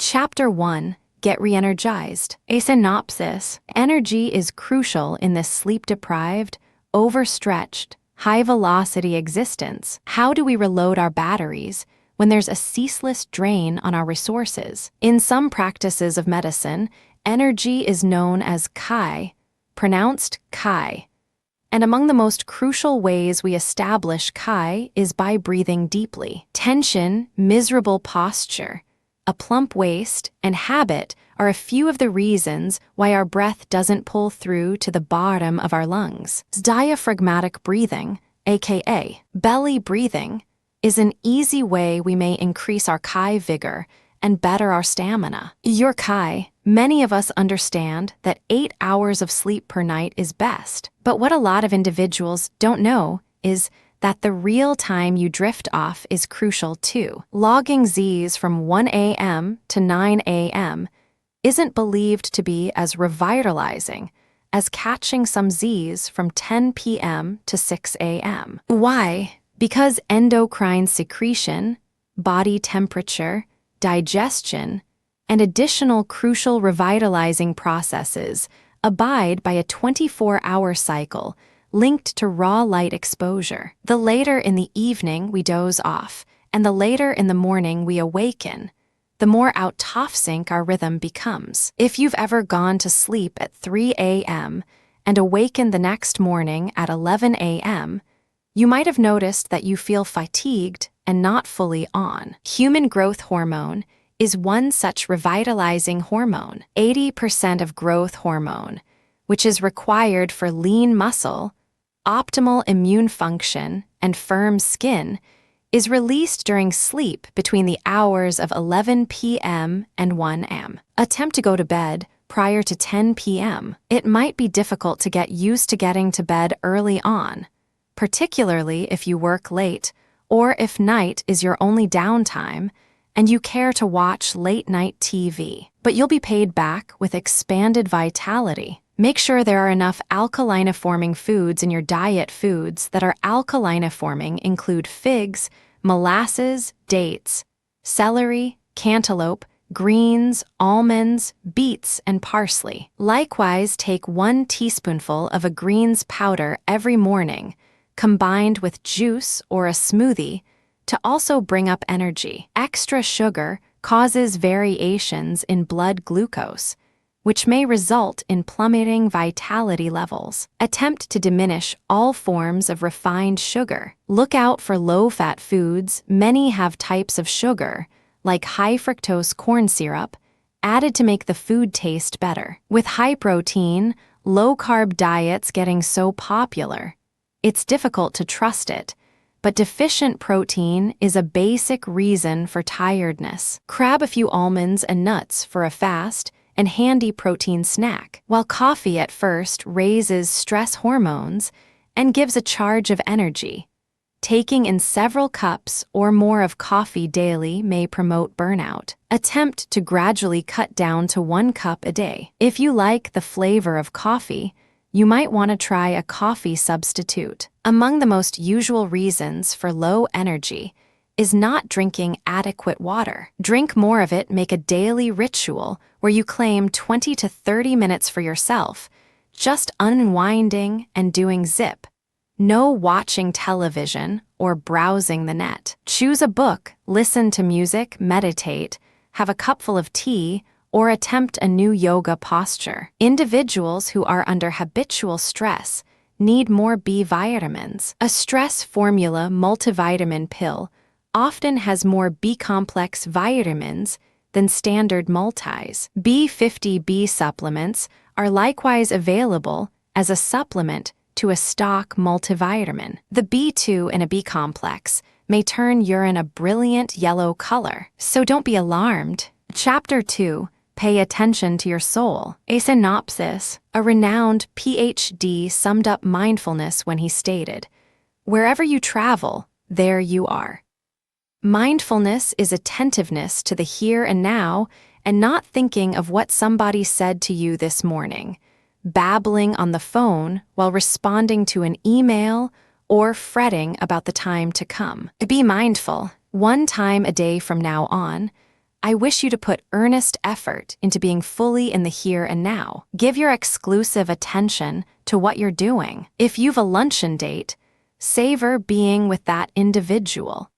Chapter 1. Get re-energized. A synopsis. Energy is crucial in this sleep-deprived, overstretched, high-velocity existence. How do we reload our batteries when there's a ceaseless drain on our resources? In some practices of medicine, energy is known as chi, pronounced kai. And among the most crucial ways we establish chi is by breathing deeply. Tension, miserable posture, a plump waist, and habit are a few of the reasons why our breath doesn't pull through to the bottom of our lungs. Diaphragmatic breathing, aka belly breathing, is an easy way we may increase our chi vigor and better our stamina. Your chi, many of us understand that 8 hours of sleep per night is best, but what a lot of individuals don't know is that the real time you drift off is crucial too. Logging Z's from 1 a.m. to 9 a.m. isn't believed to be as revitalizing as catching some Z's from 10 p.m. to 6 a.m. Why? Because endocrine secretion, body temperature, digestion, and additional crucial revitalizing processes abide by a 24-hour cycle linked to raw light exposure. The later in the evening we doze off, and the later in the morning we awaken, the more out of sync our rhythm becomes. If you've ever gone to sleep at 3 a.m. and awakened the next morning at 11 a.m., you might have noticed that you feel fatigued and not fully on. Human growth hormone is one such revitalizing hormone. 80% of growth hormone, which is required for lean muscle, optimal immune function, and firm skin, is released during sleep between the hours of 11 p.m. and 1 a.m. Attempt to go to bed prior to 10 p.m. It might be difficult to get used to getting to bed early on, particularly if you work late or if night is your only downtime and you care to watch late-night TV. But you'll be paid back with expanded vitality. Make sure there are enough alkaliniforming foods in your diet. Foods that are alkaliniforming include figs, molasses, dates, celery, cantaloupe, greens, almonds, beets, and parsley. Likewise, take 1 teaspoonful of a greens powder every morning, combined with juice or a smoothie, to also bring up energy. Extra sugar causes variations in blood glucose, which may result in plummeting vitality levels. Attempt to diminish all forms of refined sugar. Look out for low-fat foods. Many have types of sugar, like high-fructose corn syrup, added to make the food taste better. With high-protein, low-carb diets getting so popular, it's difficult to trust it, but deficient protein is a basic reason for tiredness. Grab a few almonds and nuts for a fast and handy protein snack. While coffee at first raises stress hormones and gives a charge of energy, taking in several cups or more of coffee daily may promote burnout. Attempt to gradually cut down to 1 cup a day. If you like the flavor of coffee, you might want to try a coffee substitute. Among the most usual reasons for low energy is not drinking adequate water. Drink more of it. Make a daily ritual where you claim 20 to 30 minutes for yourself, just unwinding and doing zip. No watching television or browsing the net. Choose a book, listen to music, meditate, have a cupful of tea, or attempt a new yoga posture. Individuals who are under habitual stress need more B vitamins. A stress formula multivitamin pill often has more B-complex vitamins than standard multis. B50B supplements are likewise available as a supplement to a stock multivitamin. The B2 in a B-complex may turn urine a brilliant yellow color, so don't be alarmed. Chapter 2. Pay attention to your soul. A synopsis. A renowned PhD summed up mindfulness when he stated, "Wherever you travel, there you are." Mindfulness is attentiveness to the here and now and not thinking of what somebody said to you this morning, babbling on the phone while responding to an email, or fretting about the time to come. Be mindful. 1 time a day from now on, I wish you to put earnest effort into being fully in the here and now. Give your exclusive attention to what you're doing. If you've a luncheon date, savor being with that individual.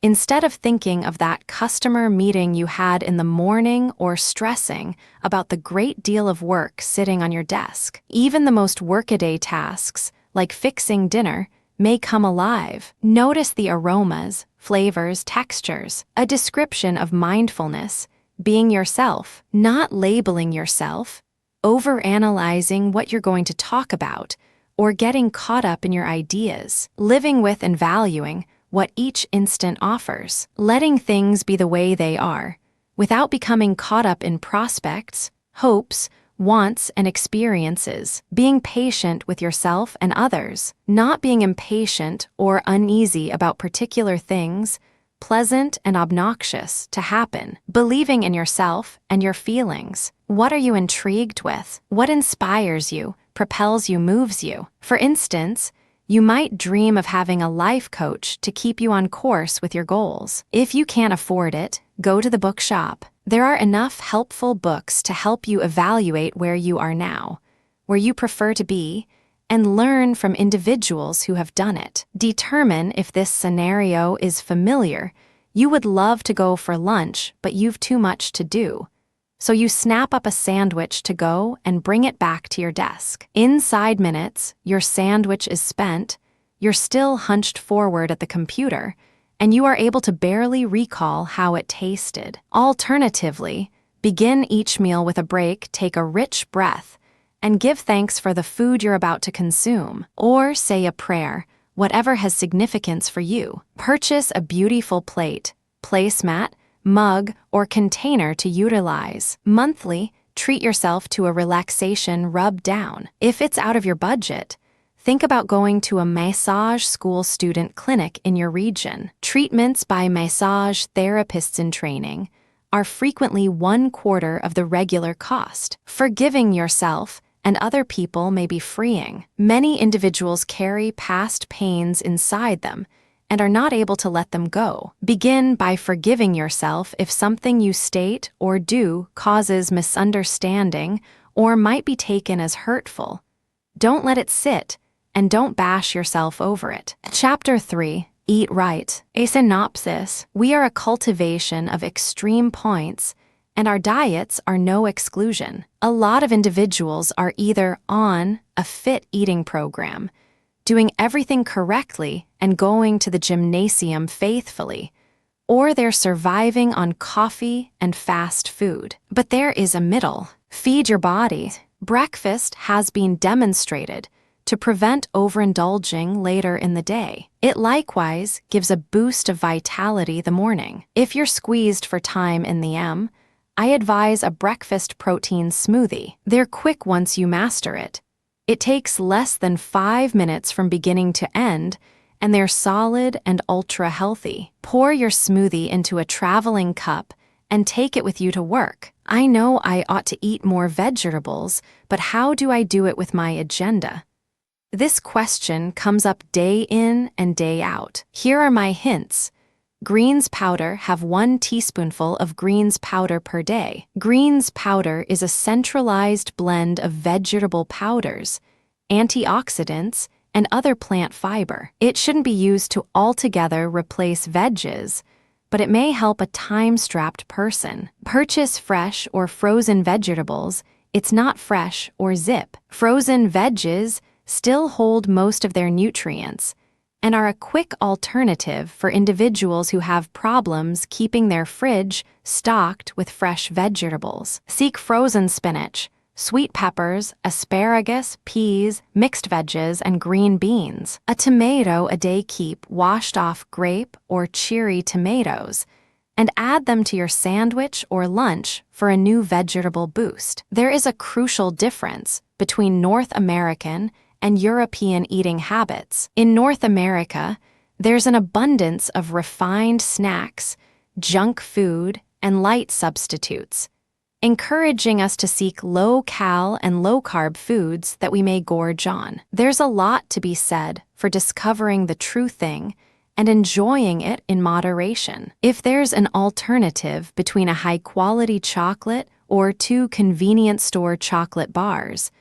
Instead of thinking of that customer meeting you had in the morning or stressing about the great deal of work sitting on your desk. Even the most workaday tasks, like fixing dinner, may come alive. Notice the aromas, flavors, textures, a description of mindfulness, being yourself, not labeling yourself, overanalyzing what you're going to talk about, or getting caught up in your ideas, living with and valuing what each instant offers, letting things be the way they are, without becoming caught up in prospects, hopes, wants, and experiences, being patient with yourself and others, not being impatient or uneasy about particular things, pleasant and obnoxious to happen, believing in yourself and your feelings. What are you intrigued with? What inspires you, propels you, moves you? For instance, you might dream of having a life coach to keep you on course with your goals. If you can't afford it, go to the bookshop. There are enough helpful books to help you evaluate where you are now, where you prefer to be, and learn from individuals who have done it. Determine if this scenario is familiar. You would love to go for lunch, but you've too much to do. So you snap up a sandwich to go and bring it back to your desk. Inside minutes, your sandwich is spent, you're still hunched forward at the computer, and you are able to barely recall how it tasted. Alternatively, begin each meal with a break, take a rich breath, and give thanks for the food you're about to consume. Or say a prayer, whatever has significance for you. Purchase a beautiful plate, placemat, mug, or container to utilize. Monthly, treat yourself to a relaxation rub down. If it's out of your budget, think about going to a massage school student clinic in your region. Treatments by massage therapists in training are frequently 1/4 of the regular cost. Forgiving yourself and other people may be freeing. Many individuals carry past pains inside them and are not able to let them go. Begin by forgiving yourself if something you state or do causes misunderstanding or might be taken as hurtful. Don't let it sit, and don't bash yourself over it. Chapter 3, Eat Right. A synopsis: we are a cultivation of extreme points, and our diets are no exclusion. A lot of individuals are either on a fit eating program, doing everything correctly and going to the gymnasium faithfully, or they're surviving on coffee and fast food. But there is a middle. Feed your body. Breakfast has been demonstrated to prevent overindulging later in the day. It likewise gives a boost of vitality the morning. If you're squeezed for time in the AM, I advise a breakfast protein smoothie. They're quick once you master it. It takes less than 5 minutes from beginning to end, and they're solid and ultra-healthy. Pour your smoothie into a traveling cup and take it with you to work. I know I ought to eat more vegetables, but how do I do it with my agenda? This question comes up day in and day out. Here are my hints. Greens powder: have 1 teaspoonful of greens powder per day. Greens powder is a centralized blend of vegetable powders, antioxidants, and other plant fiber. It shouldn't be used to altogether replace veggies, but it may help a time-strapped person. Purchase fresh or frozen vegetables. It's not fresh or zip. Frozen veggies still hold most of their nutrients and are a quick alternative for individuals who have problems keeping their fridge stocked with fresh vegetables. Seek frozen spinach, sweet peppers, asparagus, peas, mixed veggies, and green beans. A tomato a day. Keep washed off grape or cherry tomatoes and add them to your sandwich or lunch for a new vegetable boost. There is a crucial difference between North American and European eating habits. In North America, there's an abundance of refined snacks, junk food, and light substitutes, encouraging us to seek low-cal and low-carb foods that we may gorge on. There's a lot to be said for discovering the true thing and enjoying it in moderation. If there's an alternative between a high-quality chocolate or 2 convenience store chocolate bars,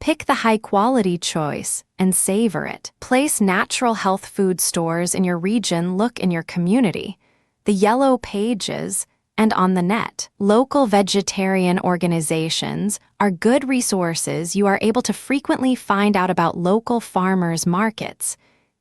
pick the high-quality choice and savor it. Place natural health food stores in your region. Look in your community, the yellow pages, and on the net. Local vegetarian organizations are good resources. You are able to frequently find out about local farmers markets,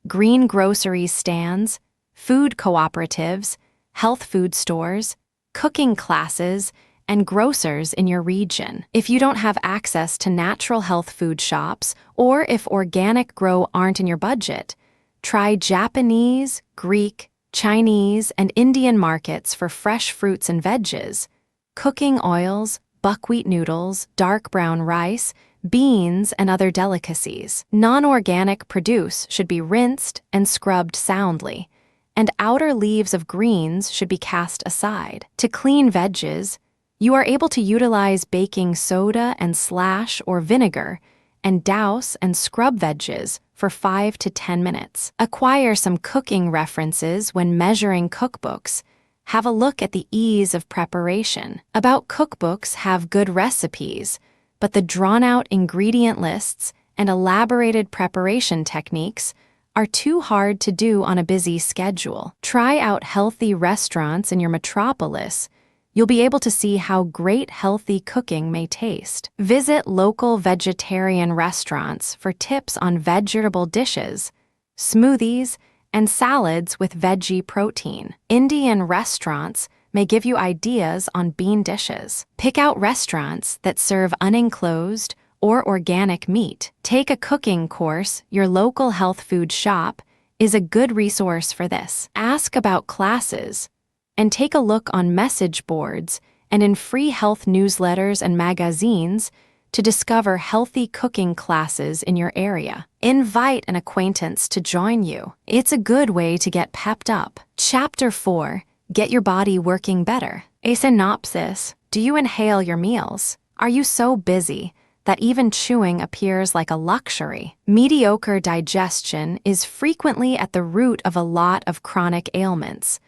green grocery stands, food cooperatives, health food stores, cooking classes, and grocers in your region. If you don't have access to natural health food shops, or if organic grow aren't in your budget, try Japanese, Greek, Chinese, and Indian markets for fresh fruits and veggies, cooking oils, buckwheat noodles, dark brown rice, beans, and other delicacies. Non-organic produce should be rinsed and scrubbed soundly, and outer leaves of greens should be cast aside. To clean veggies, you are able to utilize baking soda and slash or vinegar and douse and scrub veggies for 5 to 10 minutes. Acquire some cooking references when measuring cookbooks. Have a look at the ease of preparation. About cookbooks have good recipes, but the drawn-out ingredient lists and elaborated preparation techniques are too hard to do on a busy schedule. Try out healthy restaurants in your metropolis. You'll be able to see how great healthy cooking may taste. Visit local vegetarian restaurants for tips on vegetable dishes, smoothies, and salads with veggie protein. Indian restaurants may give you ideas on bean dishes. Pick out restaurants that serve unenclosed or organic meat. Take a cooking course. Your local health food shop is a good resource for this. Ask about classes, and take a look on message boards and in free health newsletters and magazines to discover healthy cooking classes in your area. Invite an acquaintance to join you. It's a good way to get pepped up. Chapter 4. Get your body working better. A synopsis. Do you inhale your meals? Are you so busy that even chewing appears like a luxury? Mediocre digestion is frequently at the root of a lot of chronic ailments,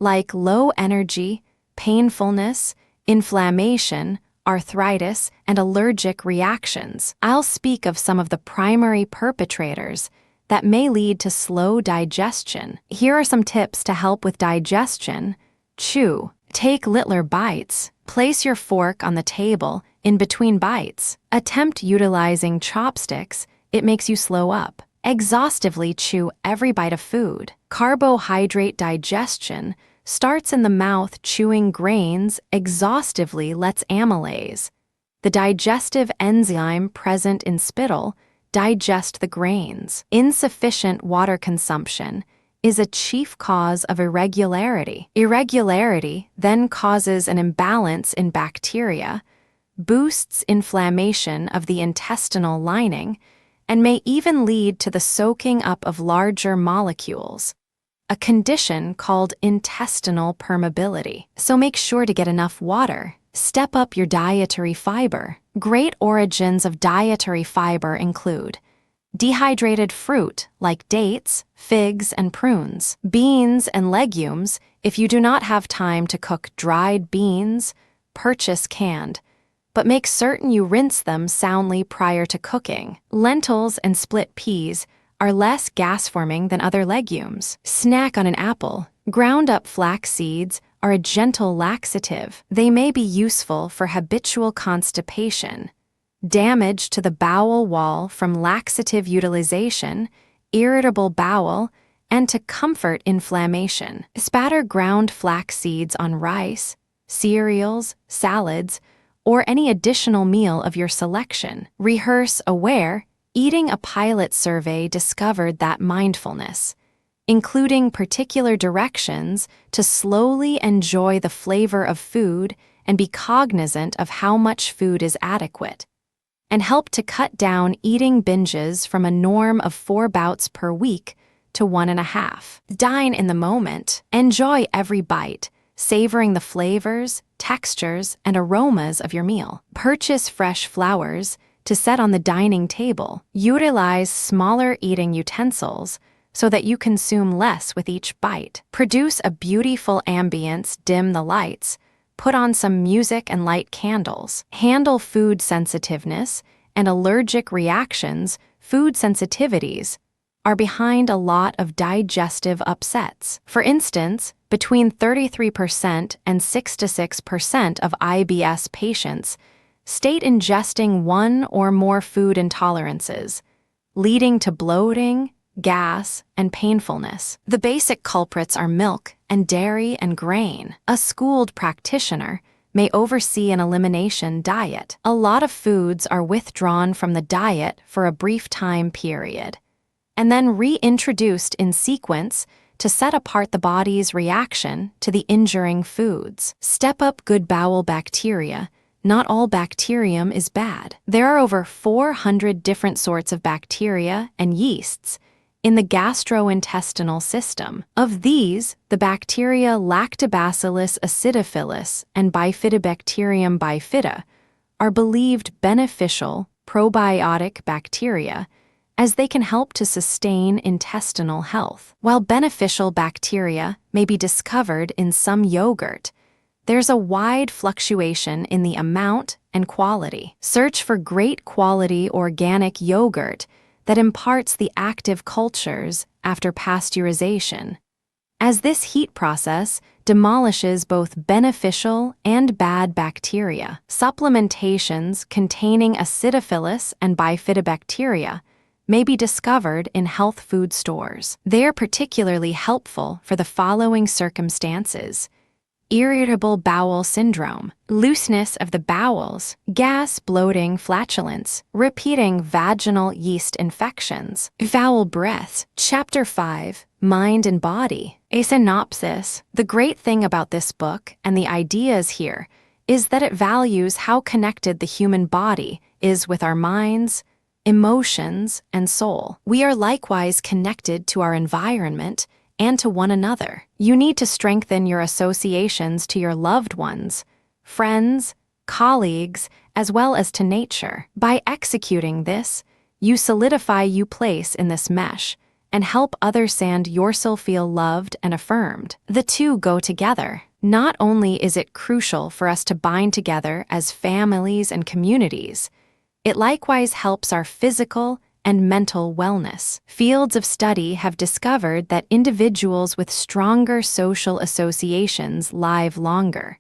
like low energy, painfulness, inflammation, arthritis, and allergic reactions. I'll speak of some of the primary perpetrators that may lead to slow digestion. Here are some tips to help with digestion. Chew. Take littler bites. Place your fork on the table in between bites. Attempt utilizing chopsticks. It makes you slow up. Exhaustively chew every bite of food. Carbohydrate digestion starts in the mouth. Chewing grains exhaustively lets amylase, the digestive enzyme present in spittle, digest the grains. Insufficient water consumption is a chief cause of irregularity. Irregularity then causes an imbalance in bacteria, boosts inflammation of the intestinal lining, and may even lead to the soaking up of larger molecules, a condition called intestinal permeability. So make sure to get enough water. Step up your dietary fiber. Great origins of dietary fiber include dehydrated fruit like dates, figs, and prunes, beans and legumes. If you do not have time to cook dried beans, purchase canned, but make certain you rinse them soundly prior to cooking. Lentils and split peas are less gas-forming than other legumes. Snack on an apple. Ground up flax seeds are a gentle laxative. They may be useful for habitual constipation, damage to the bowel wall from laxative utilization, irritable bowel, and to comfort inflammation. Spatter ground flax seeds on rice, cereals, salads, or any additional meal of your selection. Rehearse aware. Eating a pilot survey discovered that mindfulness, including particular directions to slowly enjoy the flavor of food and be cognizant of how much food is adequate, and help to cut down eating binges from a norm of 4 bouts per week to 1.5. Dine in the moment. Enjoy every bite, savoring the flavors, textures, and aromas of your meal. Purchase fresh flowers to set on the dining table. Utilize smaller eating utensils so that you consume less with each bite. Produce a beautiful ambience, dim the lights, put on some music and light candles. Handle food sensitiveness and allergic reactions. Food sensitivities are behind a lot of digestive upsets. For instance, between 33% and 66% of IBS patients state ingesting one or more food intolerances, leading to bloating, gas, and painfulness. The basic culprits are milk and dairy and grain. A schooled practitioner may oversee an elimination diet. A lot of foods are withdrawn from the diet for a brief time period, and then reintroduced in sequence to set apart the body's reaction to the injuring foods. Step up good bowel bacteria. Not all bacterium is bad. There are over 400 different sorts of bacteria and yeasts in the gastrointestinal system. Of these, the bacteria Lactobacillus acidophilus and Bifidobacterium bifida are believed beneficial probiotic bacteria, as they can help to sustain intestinal health. While beneficial bacteria may be discovered in some yogurt, there's a wide fluctuation in the amount and quality. Search for great quality organic yogurt that imparts the active cultures after pasteurization, as this heat process demolishes both beneficial and bad bacteria. Supplementations containing acidophilus and bifidobacteria may be discovered in health food stores. They are particularly helpful for the following circumstances: irritable bowel syndrome, looseness of the bowels, gas, bloating, flatulence, repeating vaginal yeast infections, foul breath. Chapter 5, Mind and Body. A synopsis. The great thing about this book and the ideas here is that it values how connected the human body is with our minds, emotions, and soul. We are likewise connected to our environment and to one another. You need to strengthen your associations to your loved ones, friends, colleagues, as well as to nature. By executing this, you solidify your place in this mesh and help others and yourself feel loved and affirmed. The two go together. Not only is it crucial for us to bind together as families and communities, it likewise helps our physical and mental wellness. Fields of study have discovered that individuals with stronger social associations live longer,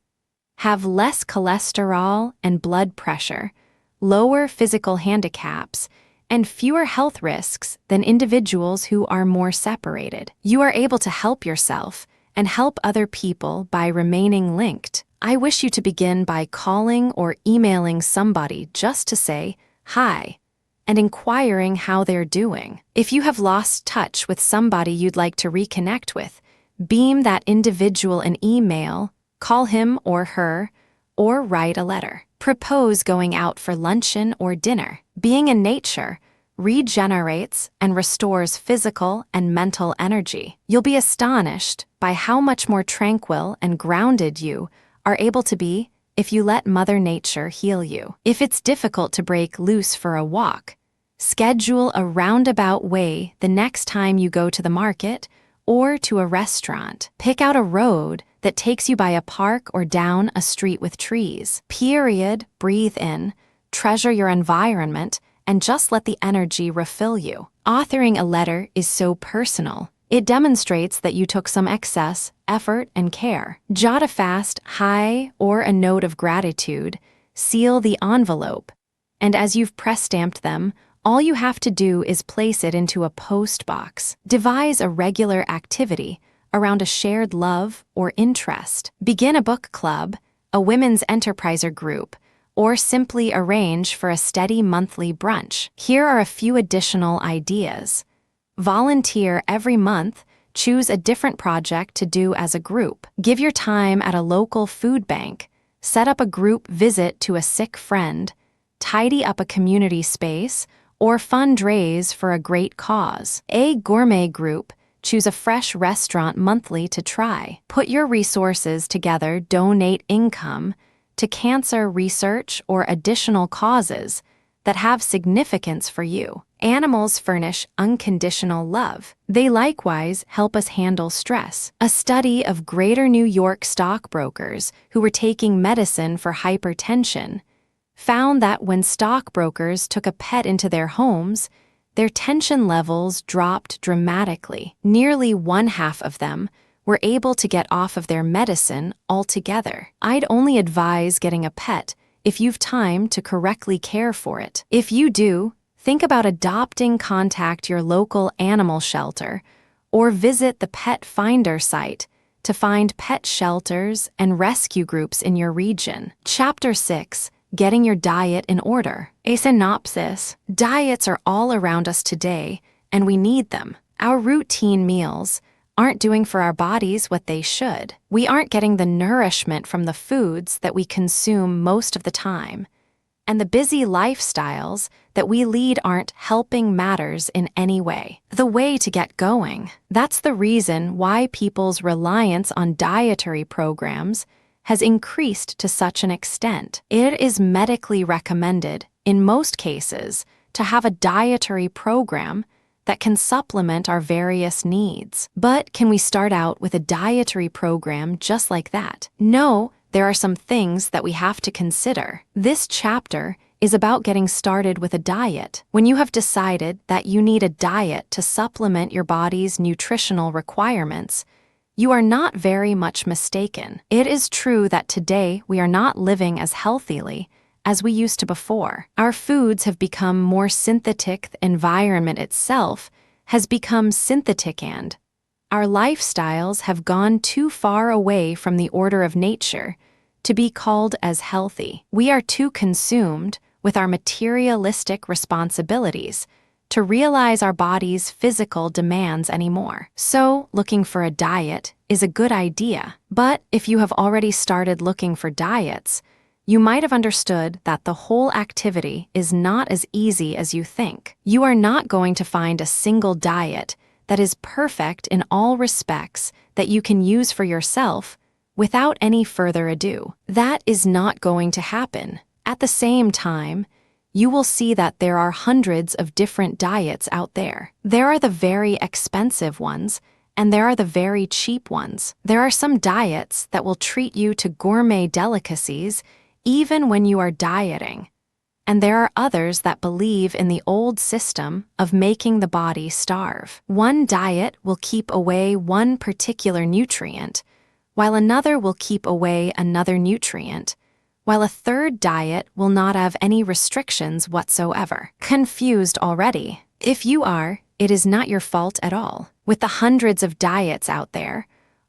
have less cholesterol and blood pressure, lower physical handicaps, and fewer health risks than individuals who are more separated. You are able to help yourself and help other people by remaining linked. I wish you to begin by calling or emailing somebody just to say hi and inquiring how they're doing. If you have lost touch with somebody you'd like to reconnect with, beam that individual an email, call him or her, or write a letter. Propose going out for luncheon or dinner. Being in nature regenerates and restores physical and mental energy. You'll be astonished by how much more tranquil and grounded you are able to be if you let Mother Nature heal you. If it's difficult to break loose for a walk, schedule a roundabout way the next time you go to the market or to a restaurant. Pick out a road that takes you by a park or down a street with trees. Breathe in, treasure your environment, and just let the energy refill you. Authoring a letter is so personal. It demonstrates that you took some excess effort and care. Jot a fast hi or a note of gratitude, seal the envelope, and as you've press-stamped them, all you have to do is place it into a post box. Devise a regular activity around a shared love or interest. Begin a book club, a women's enterpriser group, or simply arrange for a steady monthly brunch. Here are a few additional ideas. Volunteer every month, choose a different project to do as a group. Give your time at a local food bank, set up a group visit to a sick friend, tidy up a community space, or fundraise for a great cause. A gourmet group, choose a fresh restaurant monthly to try. Put your resources together, donate income to cancer research or additional causes that have significance for you. Animals furnish unconditional love. They likewise help us handle stress. A study of Greater New York stockbrokers who were taking medicine for hypertension found that when stockbrokers took a pet into their homes, their tension levels dropped dramatically. Nearly one half of them were able to get off of their medicine altogether. I'd only advise getting a pet if you've time to correctly care for it. If you do, think about adopting. Contact your local animal shelter or visit the Pet Finder site to find pet shelters and rescue groups in your region. Chapter 6. Getting your diet in order. A synopsis. Diets are all around us today, and we need them. Our routine meals aren't doing for our bodies what they should. We aren't getting the nourishment from the foods that we consume most of the time. And the busy lifestyles that we lead aren't helping matters in any way. The way to get going. That's the reason why people's reliance on dietary programs has increased to such an extent. It is medically recommended, in most cases, to have a dietary program that can supplement our various needs. But can we start out with a dietary program just like that? No, there are some things that we have to consider. This chapter is about getting started with a diet. When you have decided that you need a diet to supplement your body's nutritional requirements, you are not very much mistaken. It is true that today we are not living as healthily as we used to before. Our foods have become more synthetic. The environment itself has become synthetic, and our lifestyles have gone too far away from the order of nature to be called as healthy. We are too consumed with our materialistic responsibilities to realize our body's physical demands anymore. So, looking for a diet is a good idea. But if you have already started looking for diets, you might have understood that the whole activity is not as easy as you think. You are not going to find a single diet that is perfect in all respects that you can use for yourself without any further ado. That is not going to happen. At the same time, you will see that there are hundreds of different diets out there. There are the very expensive ones, and there are the very cheap ones. There are some diets that will treat you to gourmet delicacies even when you are dieting. And there are others that believe in the old system of making the body starve. One diet will keep away one particular nutrient, while another will keep away another nutrient, while a third diet will not have any restrictions whatsoever. Confused already? If you are, it is not your fault at all. With the hundreds of diets out there,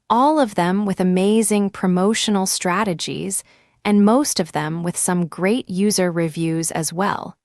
all of them with amazing promotional strategies, and most of them with some great user reviews as well,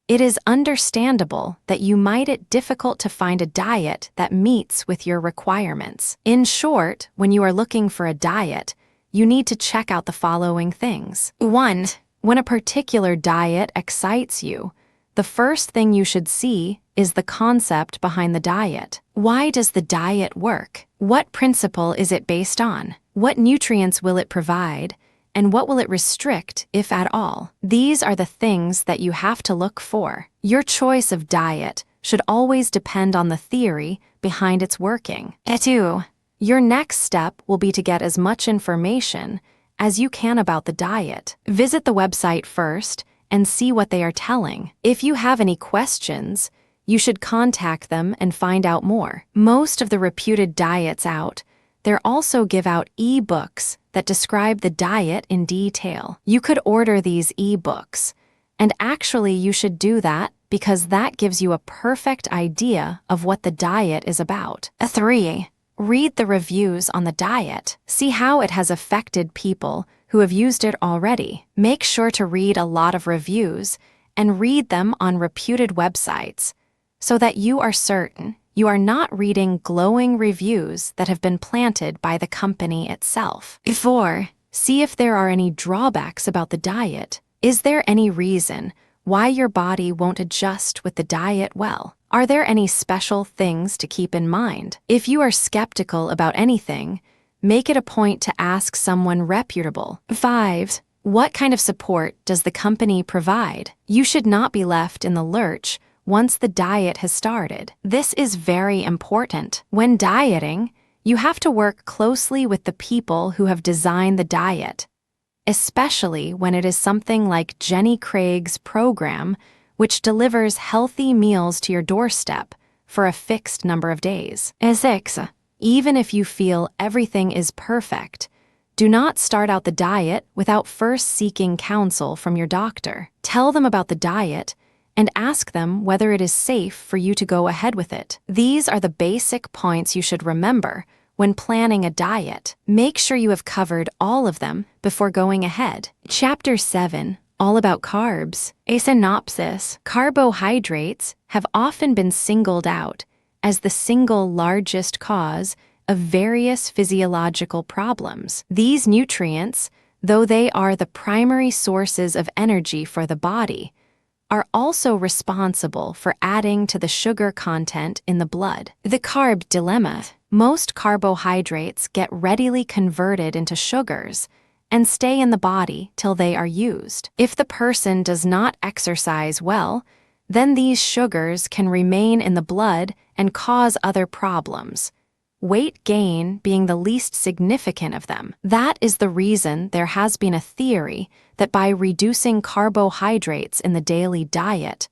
it is understandable that you might it difficult to find a diet that meets with your requirements. In short, when you are looking for a diet, you need to check out the following things. 1. When a particular diet excites you, the first thing you should see is the concept behind the diet. Why does the diet work? What principle is it based on? What nutrients will it provide? And what will it restrict, if at all? These are the things that you have to look for. Your choice of diet should always depend on the theory behind its working. 2. Your next step will be to get as much information as you can about the diet. Visit the website first and see what they are telling. If you have any questions, you should contact them and find out more. Most of the reputed diets out there also give out EBOOKs that describe the diet in detail. You could order these EBOOKs, and actually you should do that because that gives you a perfect idea of what the diet is about. 3. Read the reviews on the diet. See how it has affected people who have used it already. Make sure to read a lot of reviews and read them on reputed websites so that you are certain you are not reading glowing reviews that have been planted by the company itself. 4. See if there are any drawbacks about the diet. Is there any reason why your body won't adjust with the diet well? Are there any special things to keep in mind? If you are skeptical about anything, make it a point to ask someone reputable. 5. What kind of support does the company provide? You should not be left in the lurch once the diet has started. This is very important. When dieting, you have to work closely with the people who have designed the diet, especially when it is something like Jenny Craig's program, which delivers healthy meals to your doorstep for a fixed number of days. 6. Even if you feel everything is perfect, do not start out the diet without first seeking counsel from your doctor. Tell them about the diet and ask them whether it is safe for you to go ahead with it. These are the basic points you should remember when planning a diet. Make sure you have covered all of them before going ahead. Chapter 7, all about carbs. A synopsis: carbohydrates have often been singled out as the single largest cause of various physiological problems. These nutrients, though they are the primary sources of energy for the body, are also responsible for adding to the sugar content in the blood. The carb dilemma: most carbohydrates get readily converted into sugars and stay in the body till they are used. If the person does not exercise well, then these sugars can remain in the blood and cause other problems, weight gain being the least significant of them. That is the reason there has been a theory that by reducing carbohydrates in the daily diet,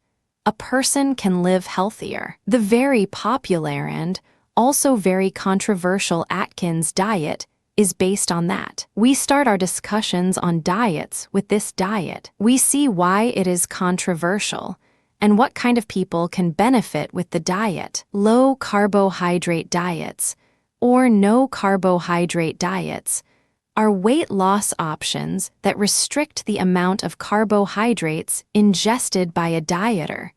a person can live healthier. The very popular and also very controversial Atkins diet is based on that. We start our discussions on diets with this diet. We see why it is controversial and what kind of people can benefit with the diet. Low carbohydrate diets, or no carbohydrate diets, are weight loss options that restrict the amount of carbohydrates ingested by a dieter,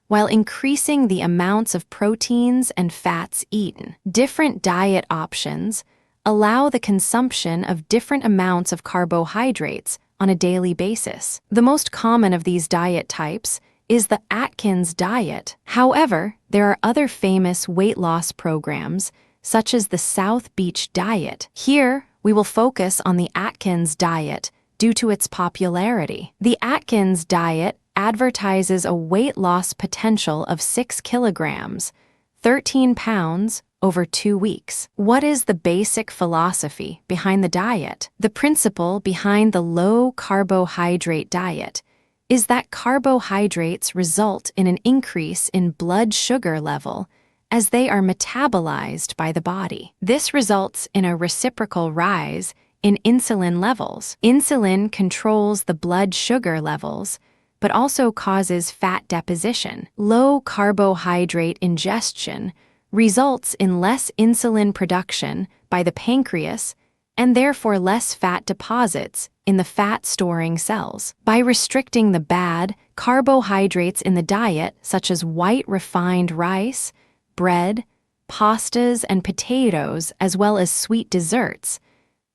while increasing the amounts of proteins and fats eaten. Different diet options allow the consumption of different amounts of carbohydrates on a daily basis. The most common of these diet types is the Atkins diet. However, there are other famous weight loss programs, such as the South Beach diet. Here, we will focus on the Atkins diet due to its popularity. The Atkins diet advertises a weight loss potential of 6 kilograms, 13 pounds, over 2 weeks. What is the basic philosophy behind the diet? The principle behind the low carbohydrate diet is that carbohydrates result in an increase in blood sugar level as they are metabolized by the body. This results in a reciprocal rise in insulin levels. Insulin controls the blood sugar levels, but also causes fat deposition. Low carbohydrate ingestion results in less insulin production by the pancreas and therefore less fat deposits in the fat-storing cells. By restricting the bad carbohydrates in the diet, such as white refined rice, bread, pastas, and potatoes, as well as sweet desserts,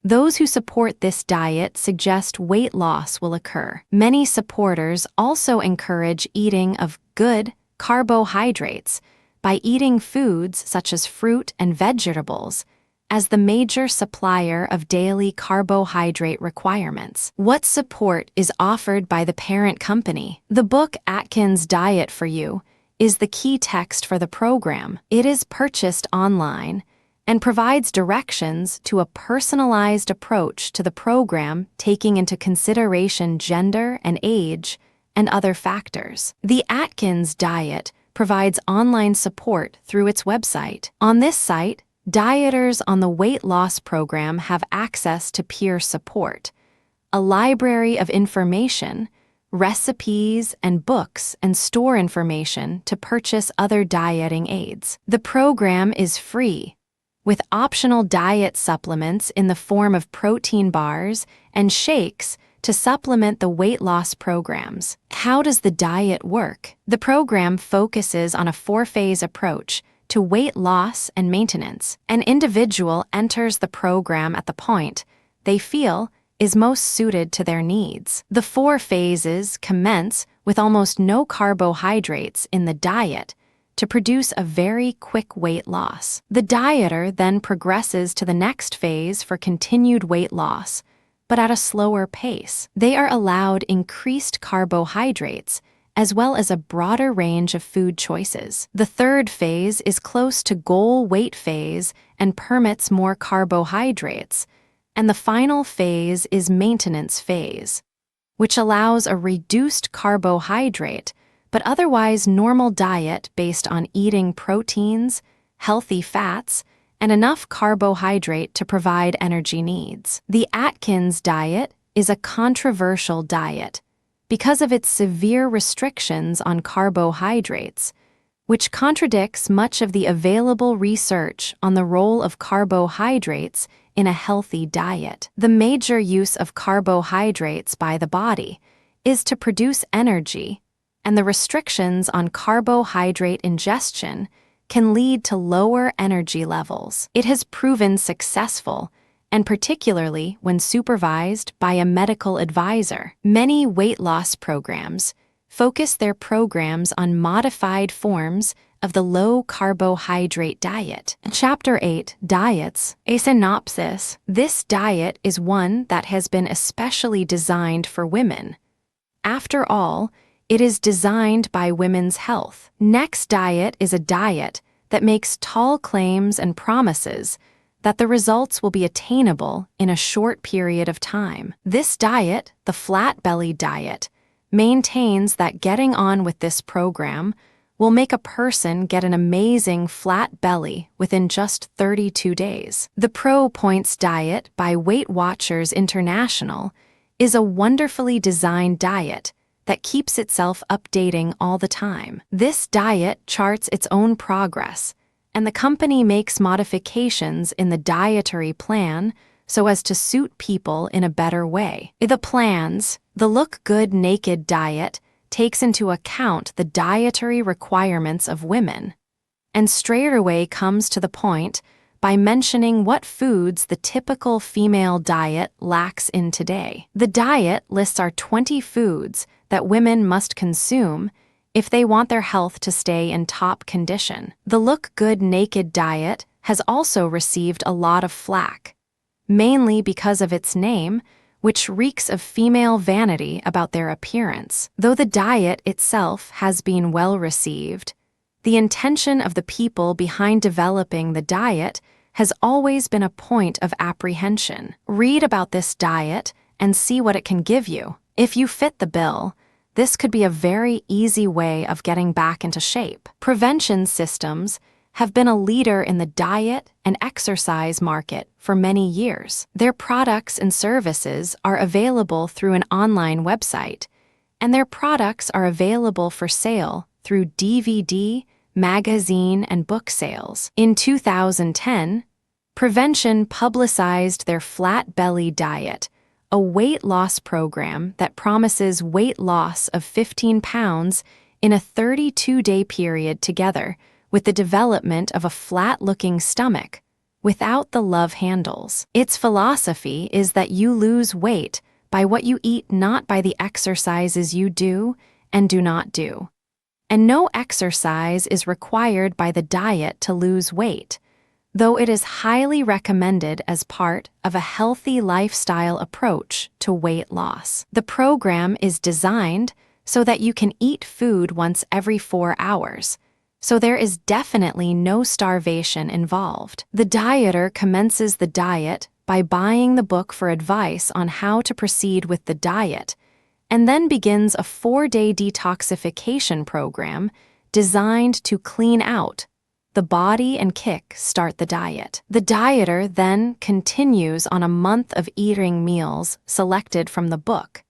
those who support this diet suggest weight loss will occur. Many supporters also encourage eating of good carbohydrates by eating foods such as fruit and vegetables as the major supplier of daily carbohydrate requirements. What support is offered by the parent company? The book Atkins Diet for You is the key text for the program. It is purchased online and provides directions to a personalized approach to the program, taking into consideration gender and age and other factors. The Atkins Diet provides online support through its website. On this site, dieters on the weight loss program have access to peer support, a library of information, recipes, and books, and store information to purchase other dieting aids. The program is free, with optional diet supplements in the form of protein bars and shakes to supplement the weight loss programs. How does the diet work? The program focuses on a 4-phase approach to weight loss and maintenance. An individual enters the program at the point they feel is most suited to their needs. The 4 phases commence with almost no carbohydrates in the diet to produce a very quick weight loss. The dieter then progresses to the next phase for continued weight loss, but at a slower pace. They are allowed increased carbohydrates as well as a broader range of food choices. The third phase is close to goal weight phase and permits more carbohydrates, and the final phase is maintenance phase, which allows a reduced carbohydrate but otherwise normal diet based on eating proteins, healthy fats, and enough carbohydrate to provide energy needs. The Atkins diet is a controversial diet because of its severe restrictions on carbohydrates, which contradicts much of the available research on the role of carbohydrates in a healthy diet. The major use of carbohydrates by the body is to produce energy, and the restrictions on carbohydrate ingestion can lead to lower energy levels. It has proven successful, and particularly when supervised by a medical advisor. Many weight loss programs focus their programs on modified forms of the low-carbohydrate diet. Chapter 8, Diets, a synopsis. This diet is one that has been especially designed for women. After all, it is designed by women's health. Next diet is a diet that makes tall claims and promises that the results will be attainable in a short period of time. This diet, the flat belly diet, maintains that getting on with this program will make a person get an amazing flat belly within just 32 days. The Pro Points diet by Weight Watchers International is a wonderfully designed diet that keeps itself updating all the time. This diet charts its own progress, and the company makes modifications in the dietary plan so as to suit people in a better way. The Look Good Naked diet takes into account the dietary requirements of women, and straightaway comes to the point by mentioning what foods the typical female diet lacks in today. The diet lists our 20 foods that women must consume if they want their health to stay in top condition. The Look Good Naked diet has also received a lot of flack, mainly because of its name, which reeks of female vanity about their appearance. Though the diet itself has been well received, the intention of the people behind developing the diet has always been a point of apprehension. Read about this diet and see what it can give you. If you fit the bill, this could be a very easy way of getting back into shape. Prevention Systems have been a leader in the diet and exercise market for many years. Their products and services are available through an online website, and their products are available for sale through DVD, magazine, and book sales. In 2010, Prevention publicized their Flat Belly Diet, a weight loss program that promises weight loss of 15 pounds in a 32-day period together with the development of a flat-looking stomach without the love handles. Its philosophy is that you lose weight by what you eat, not by the exercises you do and do not do. And no exercise is required by the diet to lose weight, though it is highly recommended as part of a healthy lifestyle approach to weight loss. The program is designed so that you can eat food once every 4 hours, so there is definitely no starvation involved. The dieter commences the diet by buying the book for advice on how to proceed with the diet, and then begins a 4-day detoxification program designed to clean out the body and kick-start the diet. The dieter then continues on a month of eating meals selected from the book,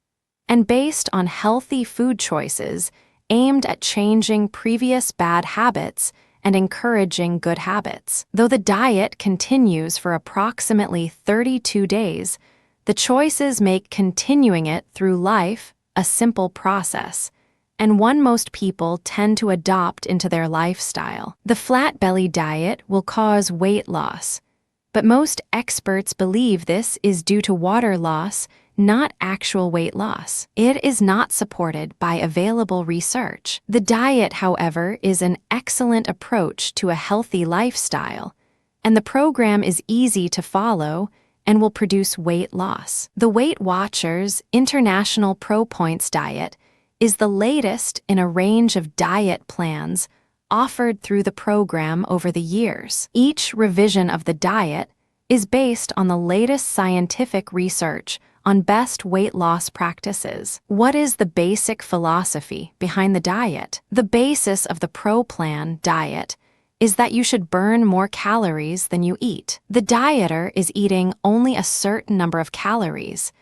and based on healthy food choices aimed at changing previous bad habits and encouraging good habits. Though the diet continues for approximately 32 days, the choices make continuing it through life a simple process, and one most people tend to adopt into their lifestyle. The flat belly diet will cause weight loss, but most experts believe this is due to water loss, not actual weight loss. It is not supported by available research. The diet, however, is an excellent approach to a healthy lifestyle, and the program is easy to follow and will produce weight loss. The Weight Watchers International Pro Points diet is the latest in a range of diet plans offered through the program over the years. Each revision of the diet is based on the latest scientific research on best weight loss practices. What is the basic philosophy behind the diet? The basis of the Pro Plan diet is that you should burn more calories than you eat. The dieter is eating only a certain number of calories,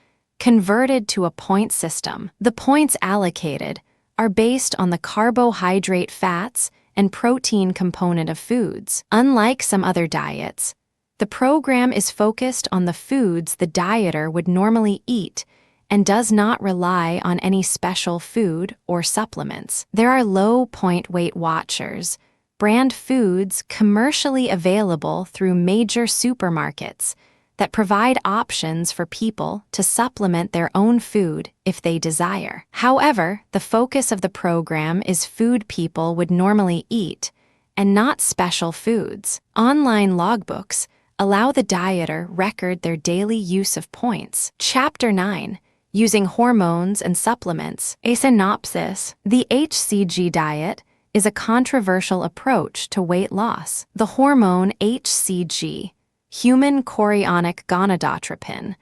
converted to a point system. The points allocated are based on the carbohydrate, fats, and protein component of foods. Unlike some other diets, the program is focused on the foods the dieter would normally eat and does not rely on any special food or supplements. There are low point Weight Watchers, brand foods commercially available through major supermarkets that provide options for people to supplement their own food if they desire. However, the focus of the program is food people would normally eat and not special foods. Online logbooks allow the dieter record their daily use of points. Chapter 9. Using hormones and supplements. A synopsis. The HCG diet is a controversial approach to weight loss. The hormone HCG, human chorionic gonadotropin,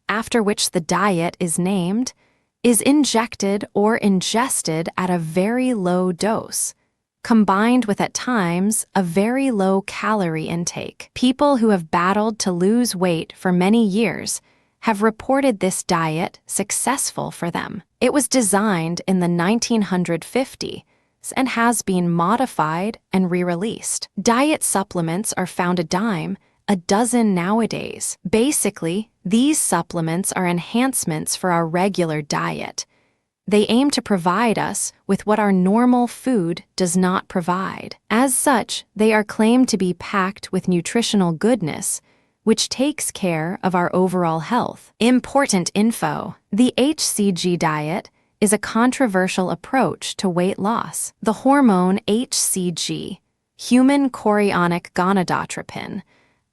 after which the diet is named, is injected or ingested at a very low dose, combined with at times a very low calorie intake. People who have battled to lose weight for many years have reported this diet successful for them. It was designed in the 1950s and has been modified and re-released. Diet supplements are found a dozen nowadays. Basically, these supplements are enhancements for our regular diet. They aim to provide us with what our normal food does not provide. As such, they are claimed to be packed with nutritional goodness, which takes care of our overall health. Important info. The HCG diet is a controversial approach to weight loss. The hormone HCG, human chorionic gonadotropin,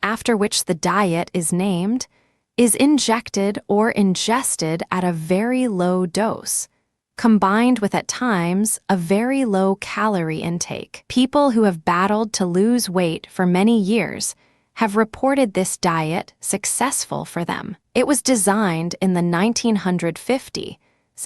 after which the diet is named, is injected or ingested at a very low dose, combined with at times a very low calorie intake. People who have battled to lose weight for many years have reported this diet successful for them. It was designed in the 1950s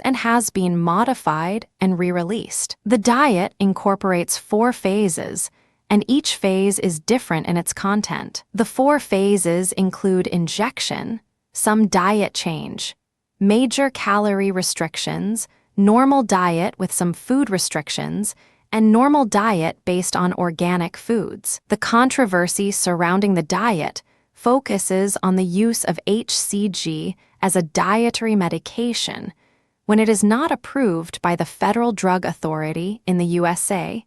and has been modified and re-released. The diet incorporates 4 phases, and each phase is different in its content. The 4 phases include injection, some diet change, major calorie restrictions, normal diet with some food restrictions, and normal diet based on organic foods. The controversy surrounding the diet focuses on the use of HCG as a dietary medication when it is not approved by the Federal Drug Authority in the USA,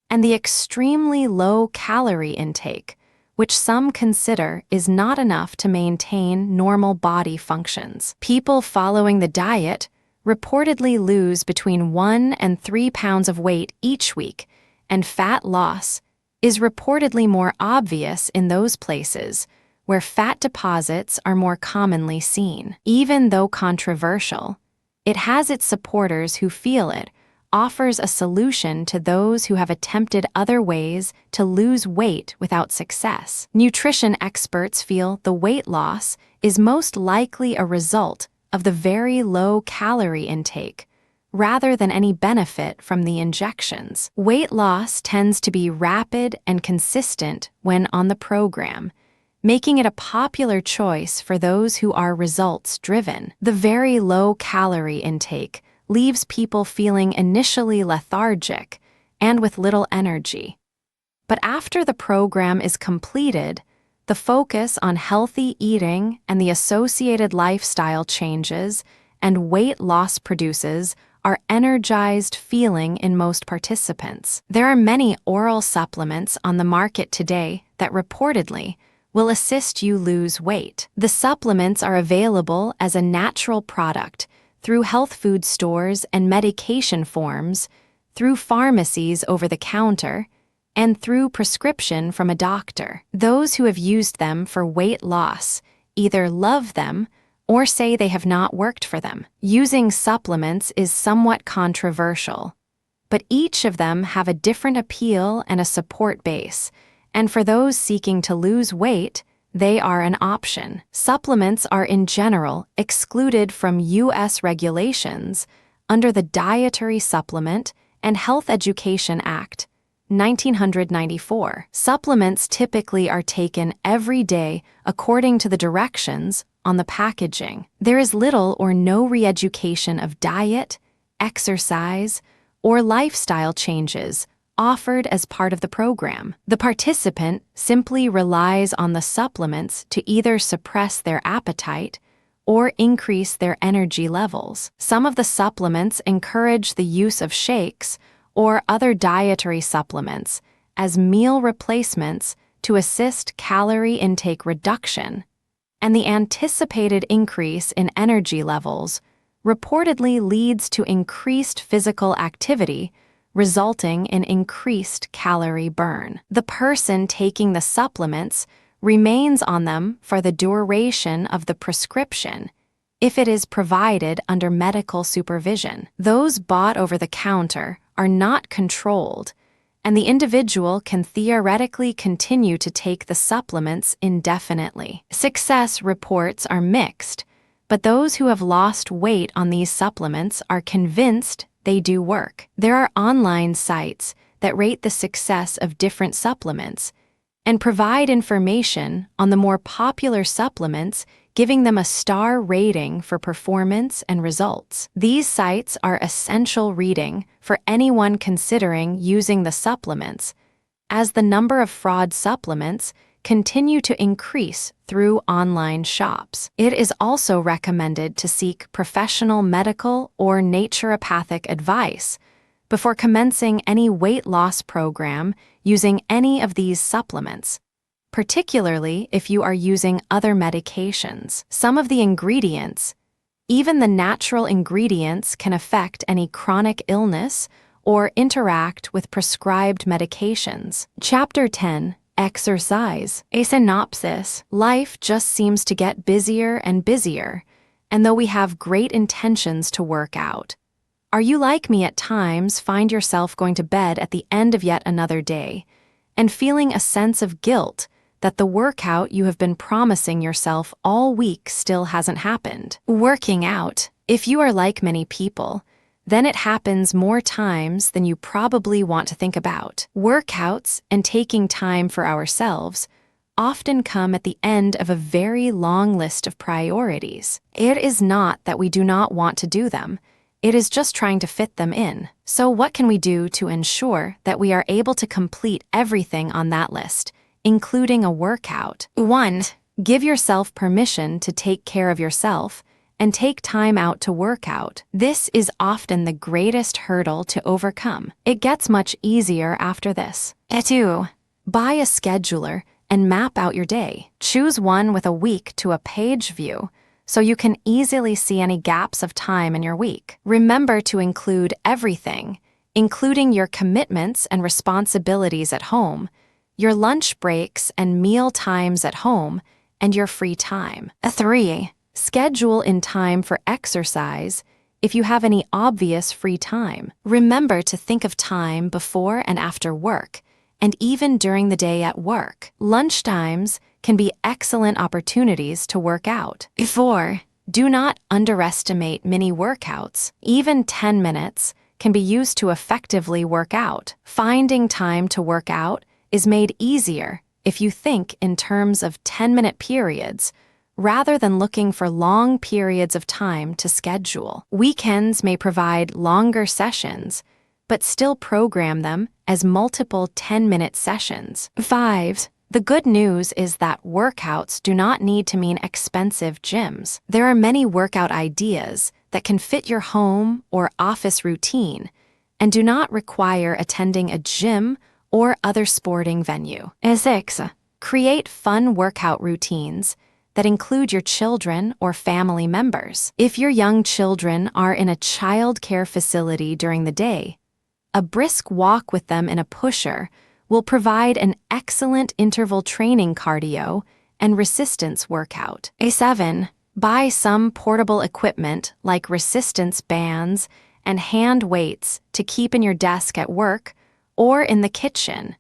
and the extremely low calorie intake, which some consider is not enough to maintain normal body functions. People following the diet reportedly lose between 1 and 3 pounds of weight each week, and fat loss is reportedly more obvious in those places where fat deposits are more commonly seen. Even though controversial, it has its supporters who feel it offers a solution to those who have attempted other ways to lose weight without success. Nutrition experts feel the weight loss is most likely a result of the very low calorie intake, rather than any benefit from the injections. Weight loss tends to be rapid and consistent when on the program, making it a popular choice for those who are results-driven. The very low calorie intake leaves people feeling initially lethargic and with little energy. But after the program is completed, the focus on healthy eating and the associated lifestyle changes and weight loss produces are energized feeling in most participants. There are many oral supplements on the market today that reportedly will assist you lose weight. The supplements are available as a natural product through health food stores and medication forms, through pharmacies over the counter, and through prescription from a doctor. Those who have used them for weight loss either love them or say they have not worked for them. Using supplements is somewhat controversial, but each of them have a different appeal and a support base, and for those seeking to lose weight, they are an option. Supplements are in general excluded from U.S. regulations under the Dietary Supplement and Health Education Act, 1994. Supplements typically are taken every day according to the directions on the packaging. There is little or no re-education of diet, exercise, or lifestyle changes offered as part of the program. The participant simply relies on the supplements to either suppress their appetite or increase their energy levels. Some of the supplements encourage the use of shakes or other dietary supplements as meal replacements to assist calorie intake reduction, and the anticipated increase in energy levels reportedly leads to increased physical activity, resulting in increased calorie burn. The person taking the supplements remains on them for the duration of the prescription if it is provided under medical supervision. Those bought over the counter are not controlled, and the individual can theoretically continue to take the supplements indefinitely. Success reports are mixed, but those who have lost weight on these supplements are convinced they do work. There are online sites that rate the success of different supplements and provide information on the more popular supplements, giving them a star rating for performance and results. These sites are essential reading for anyone considering using the supplements, as the number of fraud supplements continue to increase through online shops. It is also recommended to seek professional medical or naturopathic advice before commencing any weight loss program using any of these supplements, particularly if you are using other medications. Some of the ingredients, even the natural ingredients, can affect any chronic illness or interact with prescribed medications. Chapter 10. Exercise. A synopsis. Life just seems to get busier and busier, and though we have great intentions to work out, are you like me at times find yourself going to bed at the end of yet another day and feeling a sense of guilt that the workout you have been promising yourself all week still hasn't happened? Working out, if you are like many people, then it happens more times than you probably want to think about. Workouts and taking time for ourselves often come at the end of a very long list of priorities. It is not that we do not want to do them, it is just trying to fit them in. So what can we do to ensure that we are able to complete everything on that list, including a workout? 1. Give yourself permission to take care of yourself and take time out to work out. This is often the greatest hurdle to overcome. It gets much easier after this. 2. Buy a scheduler and map out your day. Choose one with a week to a page view so you can easily see any gaps of time in your week. Remember to include everything, including your commitments and responsibilities at home, your lunch breaks and meal times at home, and your free time. 3. Schedule in time for exercise if you have any obvious free time. Remember to think of time before and after work, and even during the day at work. Lunchtimes can be excellent opportunities to work out. 4. Do not underestimate mini workouts. Even 10 minutes can be used to effectively work out. Finding time to work out is made easier if you think in terms of 10-minute periods rather than looking for long periods of time to schedule. Weekends may provide longer sessions, but still program them as multiple 10-minute sessions. 5. The good news is that workouts do not need to mean expensive gyms. There are many workout ideas that can fit your home or office routine and do not require attending a gym or other sporting venue. 6. Create fun workout routines that include your children or family members. If your young children are in a child care facility during the day, a brisk walk with them in a pusher will provide an excellent interval training cardio and resistance workout. 7. Buy some portable equipment like resistance bands and hand weights to keep in your desk at work or in the kitchen,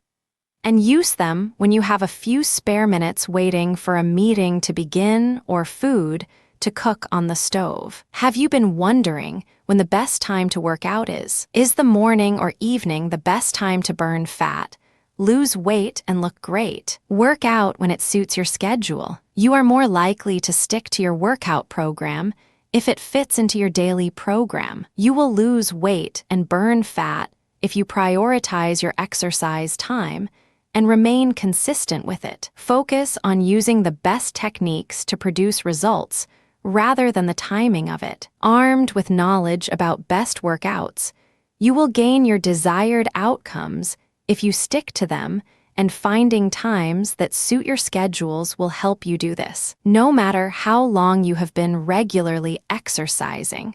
and use them when you have a few spare minutes waiting for a meeting to begin or food to cook on the stove. Have you been wondering when the best time to work out is? Is the morning or evening the best time to burn fat, lose weight, and look great? Work out when it suits your schedule. You are more likely to stick to your workout program if it fits into your daily program. You will lose weight and burn fat if you prioritize your exercise time and remain consistent with it. Focus on using the best techniques to produce results rather than the timing of it. Armed with knowledge about best workouts, you will gain your desired outcomes if you stick to them, and finding times that suit your schedules will help you do this. No matter how long you have been regularly exercising,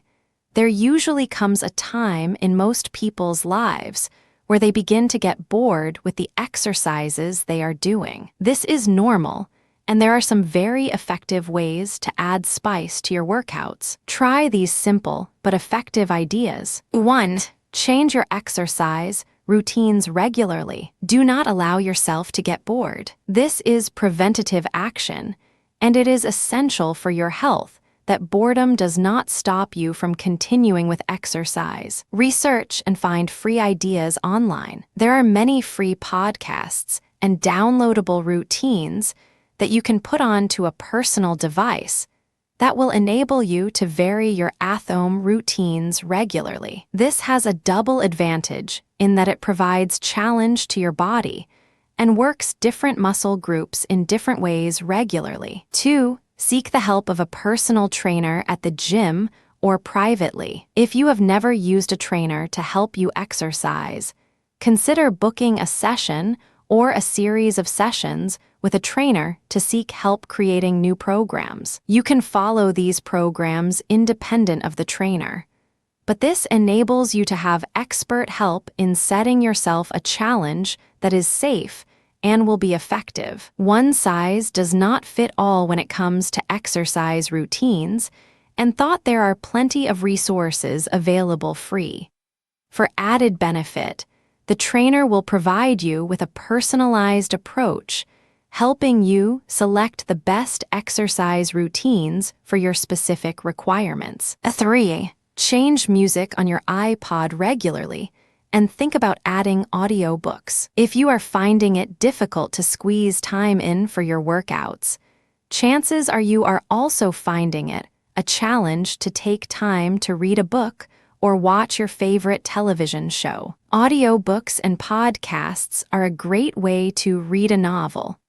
there usually comes a time in most people's lives where they begin to get bored with the exercises they are doing. This is normal, and there are some very effective ways to add spice to your workouts. Try these simple but effective ideas. 1. Change your exercise routines regularly. Do not allow yourself to get bored. This is preventative action, and it is essential for your health that boredom does not stop you from continuing with exercise. Research and find free ideas online. There are many free podcasts and downloadable routines that you can put onto a personal device that will enable you to vary your at-home routines regularly. This has a double advantage in that it provides challenge to your body and works different muscle groups in different ways regularly. 2. Seek the help of a personal trainer at the gym or privately. If you have never used a trainer to help you exercise, consider booking a session or a series of sessions with a trainer to seek help creating new programs. You can follow these programs independent of the trainer, but this enables you to have expert help in setting yourself a challenge that is safe and will be effective. One size does not fit all when it comes to exercise routines, and thought there are plenty of resources available free. For added benefit, the trainer will provide you with a personalized approach, helping you select the best exercise routines for your specific requirements. 3. Change music on your iPod regularly, and think about adding audiobooks. If you are finding it difficult to squeeze time in for your workouts, chances are you are also finding it a challenge to take time to read a book or watch your favorite television show. Audiobooks and podcasts are a great way to read a novel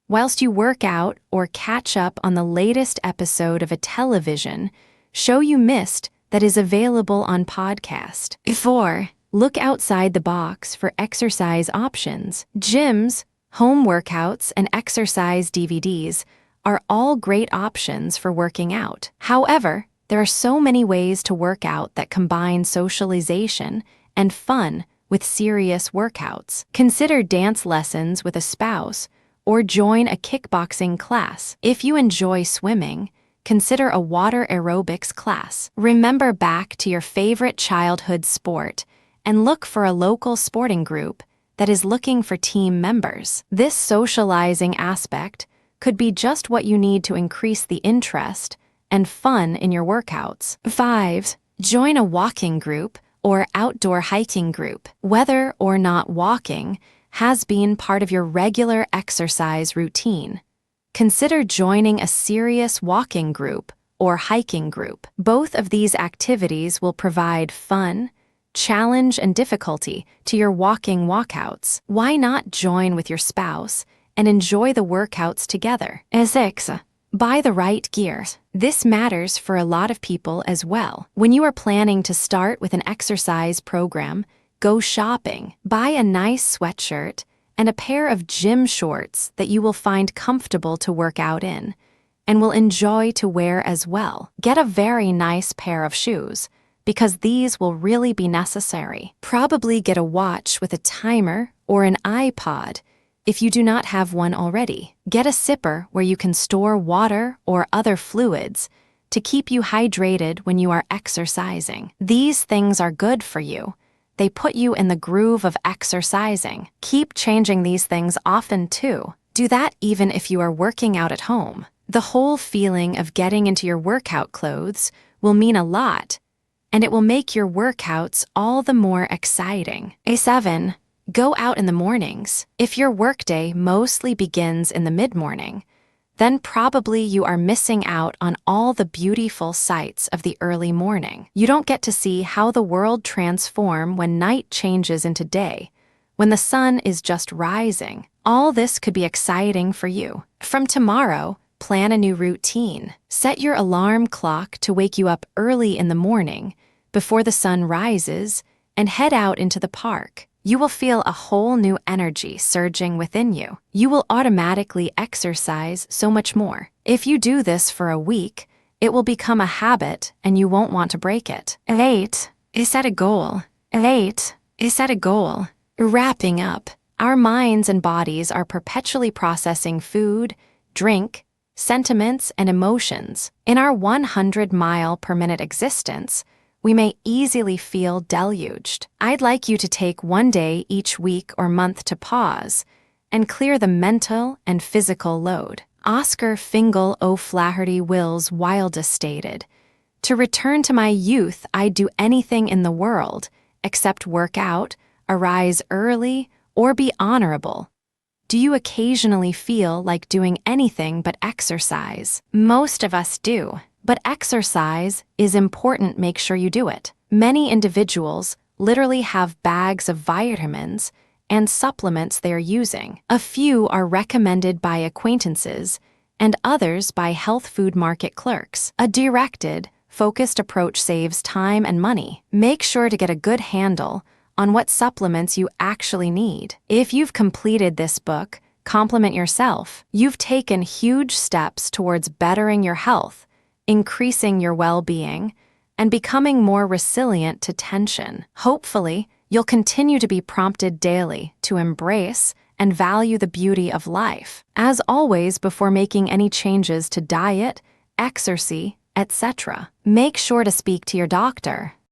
whilst you work out or catch up on the latest episode of a television show you missed that is available on podcast. 4. Look outside the box for exercise options. Gyms, home workouts, and exercise DVDs are all great options for working out. However, there are so many ways to work out that combine socialization and fun with serious workouts. Consider dance lessons with a spouse or join a kickboxing class. If you enjoy swimming, consider a water aerobics class. Remember back to your favorite childhood sport and look for a local sporting group that is looking for team members. This socializing aspect could be just what you need to increase the interest and fun in your workouts. 5. Join a walking group or outdoor hiking group. Whether or not walking has been part of your regular exercise routine, consider joining a serious walking group or hiking group. Both of these activities will provide fun, challenge, and difficulty to your walking walkouts. Why not join with your spouse and enjoy the workouts together? 6. Buy the right gear. This matters for a lot of people as well. When you are planning to start with an exercise program, go shopping. Buy a nice sweatshirt and a pair of gym shorts that you will find comfortable to work out in and will enjoy to wear as well. Get a very nice pair of shoes, because these will really be necessary. Probably get a watch with a timer or an iPod if you do not have one already. Get a sipper where you can store water or other fluids to keep you hydrated when you are exercising. These things are good for you. They put you in the groove of exercising. Keep changing these things often too. Do that even if you are working out at home. The whole feeling of getting into your workout clothes will mean a lot, and it will make your workouts all the more exciting. A7. Go out in the mornings. If your workday mostly begins in the mid-morning, then probably you are missing out on all the beautiful sights of the early morning. You don't get to see how the world transforms when night changes into day, when the sun is just rising. All this could be exciting for you. From tomorrow, plan a new routine. Set your alarm clock to wake you up early in the morning, before the sun rises, and head out into the park. You will feel a whole new energy surging within you. You will automatically exercise so much more. If you do this for a week, it will become a habit and you won't want to break it. 8. Set a goal. 8. Set a goal. Wrapping up, our minds and bodies are perpetually processing food, drink, sentiments, and emotions. In our 100-mile-per-minute existence, we may easily feel deluged. I'd like you to take one day each week or month to pause and clear the mental and physical load. Oscar Fingal O'Flaherty Will's wildest stated, "To return to my youth, I'd do anything in the world except work out, arise early, or be honorable." Do you occasionally feel like doing anything but exercise? Most of us do. But exercise is important. Make sure you do it. Many individuals literally have bags of vitamins and supplements they are using. A few are recommended by acquaintances and others by health food market clerks. A directed, focused approach saves time and money. Make sure to get a good handle on what supplements you actually need. If you've completed this book, compliment yourself. You've taken huge steps towards bettering your health, increasing your well-being, and becoming more resilient to tension. Hopefully, you'll continue to be prompted daily to embrace and value the beauty of life. As always, before making any changes to diet, exercise, etc., make sure to speak to your doctor.